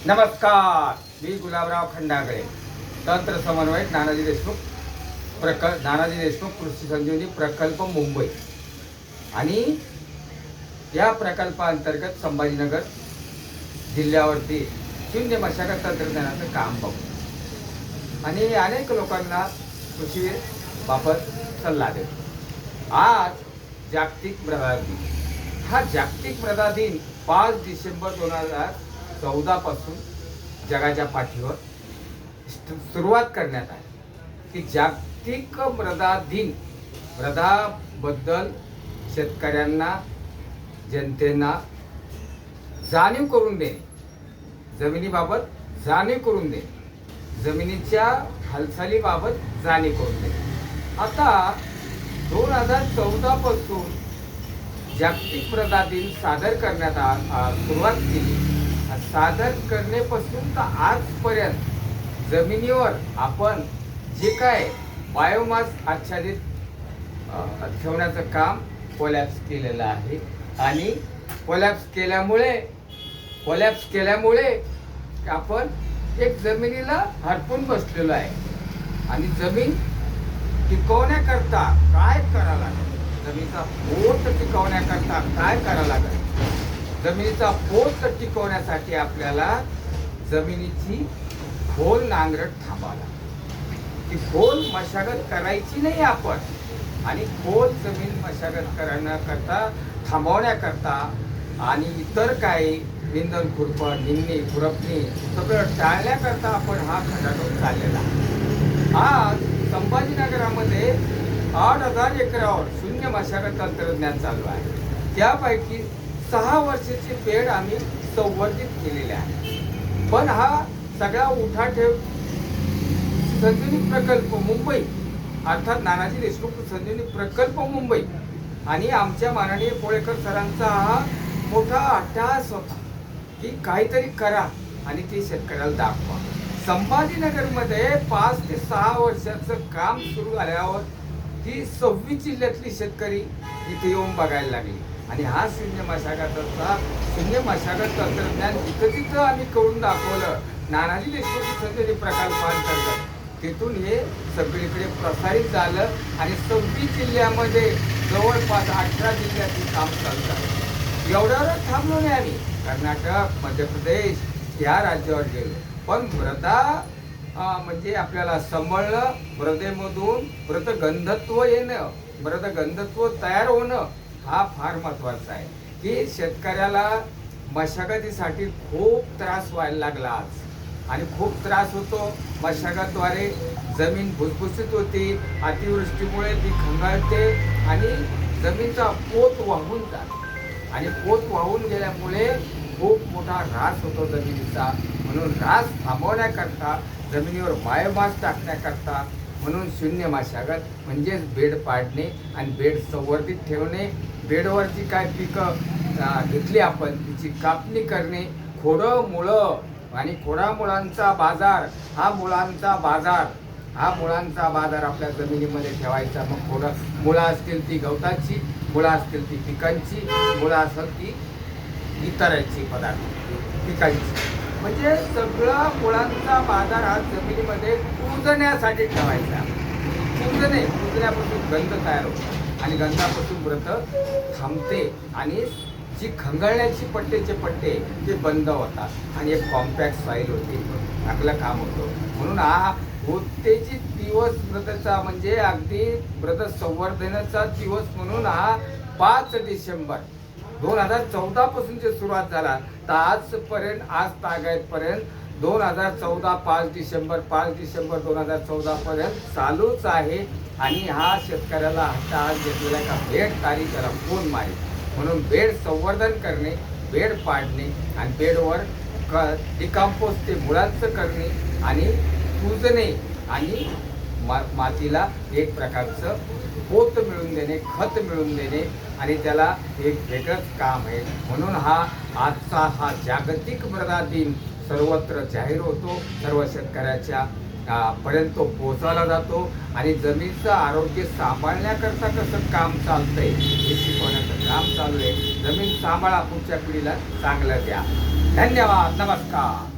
नमस्कार, मी गुलाबराव खंडागळे, तंत्र समन्वयक नानाजी देशमुख कृषी संजीवनी प्रकल्प मुंबई. आणि या प्रकल्पाअंतर्गत संभाजीनगर जिल्ह्यावरती शून्य मशागत तंत्रज्ञानाचं काम बघू आणि अनेक लोकांना कृषी बाबत सल्ला देतो. आज जागतिक मृदा दिन. हा जागतिक मृदा दिन 5 डिसेंबर 2014 पासून जगाच्या पाठीवर सुरुवात करण्यात आली की जागतिक मृदा दिन. मृदाबद्दल शेतकऱ्यांना, जनतेला जाणीव करून देणे, जमिनीबाबत जाणीव करून देणे, जमिनीच्या हालचालीबाबत जाणीव करून देणे. आता 2014 पासून जागतिक मृदा दिन सादर करण्यात सुरुवात केली. सादर करण्यापासून तर आजपर्यंत जमिनीवर आपण जे काय बायोमास आच्छादित ठेवण्याचं काम कोलॅप्स केलेलं आहे. आणि कोलॅप्स केल्यामुळे आपण एक जमिनीला हरपून बसलेलो आहे. आणि जमीन टिकवण्याकरता काय करावं लागेल, जमिनीचा पोत टिकवण्याकरता काय करावं लागेल. जमिनीचा पोत टिकवण्यासाठी आपल्याला जमिनीची खोल नांगरट थांबावं लागेल. ती खोल मशागत करायची नाही आपण. आणि खोल जमीन मशागत करण्याकरता, थांबवण्याकरता आणि इतर काही निंदन, खुरपण, निंदणी, खुरपणी सगळं टाळण्याकरता आपण हा खटाटोप चाललेला आहे. आज संभाजीनगरामध्ये 8,000 एकरावर शून्य मशागत तंत्रज्ञान चालू आहे. त्यापैकी 6 वर्षाची बेड आम्ही संवर्धित केलेले आहे. पण हा सगळा उठाठेव संजीवनी प्रकल्प मुंबई, अर्थात नानाजी देशमुख संजीवनी प्रकल्प मुंबई आणि आमच्या माननीय पोळेकर सरांचा हा मोठा अट्टहास होता की काहीतरी करा आणि ते शेतकऱ्याला दाखवा. संभाजीनगरमध्ये 5 ते 6 वर्षाचं काम सुरू झाल्यावर ती 26 जिल्ह्यातली शेतकरी इथे येऊन बघायला लागली. आणि हा शून्य मशागत तंत्रज्ञान जिथं आम्ही करून दाखवलं नानाजी देशमुख संजीवनी प्रकल्पांतर्गत. तिथून हे सगळीकडे प्रसारित झालं आणि 26 जिल्ह्यामध्ये जवळपास 18 जिल्ह्यात काम चालू आहे. एवढ्यावर थांबलो नाही आम्ही. कर्नाटक, मध्य प्रदेश या राज्यावर गेलो. पण मृदा म्हणजे आपल्याला सांभाळणं, मृदेमधून मृदगंधत्व येणं, मृदगंधत्व तयार होणं हा फार महत्त्वाचा आहे. की शेतकऱ्याला मशागतीसाठी खूप त्रास व्हायला लागला आज. आणि खूप त्रास होतो. मशागतद्वारे जमीन भुसभुशीत होती, अतिवृष्टीमुळे ती खंगाळते आणि जमिनीचा पोत वाहून जातो. आणि पोत वाहून गेल्यामुळे खूप मोठा ऱ्हास होतो जमिनीचा. म्हणून ऱ्हास थांबवण्याकरता, जमिनीवर बायोमास टाकण्याकरता म्हणून शून्य मशागत म्हणजेच बेड पाडणे आणि बेड संवर्धित ठेवणे. बेडवरची काय पिकं घेतली आपण तिची कापणी करणे. खोडं मुळं आणि खोडामुळांचा बाजार, हा मुळांचा बाजार आपल्या जमिनीमध्ये ठेवायचा. मग मुळं असतील ती गवताची, मुळं असतील ती पिकांची, मुळं असेल ती इतरांची पिकांची. म्हणजे सगळा मुळांचा बाजार हा जमिनीमध्ये कुजण्यासाठी ठेवायचा. कुजण्यापासून गंध तयार होतो आणि गंधापासून मृत थांबते आणि जी खंगळण्याची पट्टे ते बंद होतात आणि एक कॉम्पॅक्ट सॉईल होते. आपलं काम होतं. म्हणून हा उत्तेजित दिवस मृदेचा म्हणजे अगदी मृद संवर्धनाचा दिवस म्हणून हा 5 डिसेंबर 2014 पासून जे सुरुवात झाला तर आज तागायतपर्यंत 2014 5 डिसेंबर 2014 पर्यंत चालूच आहे. आणि हा शेतकऱ्याला हातात घेतलेला का बेड तारी त्याला कोण मारेल. म्हणून बेड संवर्धन करणे, बेड पाडणे आणि बेडवर डिकम्पोज ते मुळांचं करणे आणि कुजणे आणि मातीला एक प्रकारचं पोत मिळून देणे, खत मिळून देणे आणि त्याला एक वेगळंच काम आहे. म्हणून आजचा हा जागतिक मृदा दिन सर्वत्र जाहीर होतो. सर्व शेतकऱ्याच्या पर्यंत पोहोचवला जातो आणि जमिनीचं आरोग्य सांभाळण्याकरता कसं काम चालतंय हे शिकवण्याचं काम चालू आहे. जमीन सांभाळा, पुढच्या पिढीला चांगलं द्या. धन्यवाद. नमस्कार.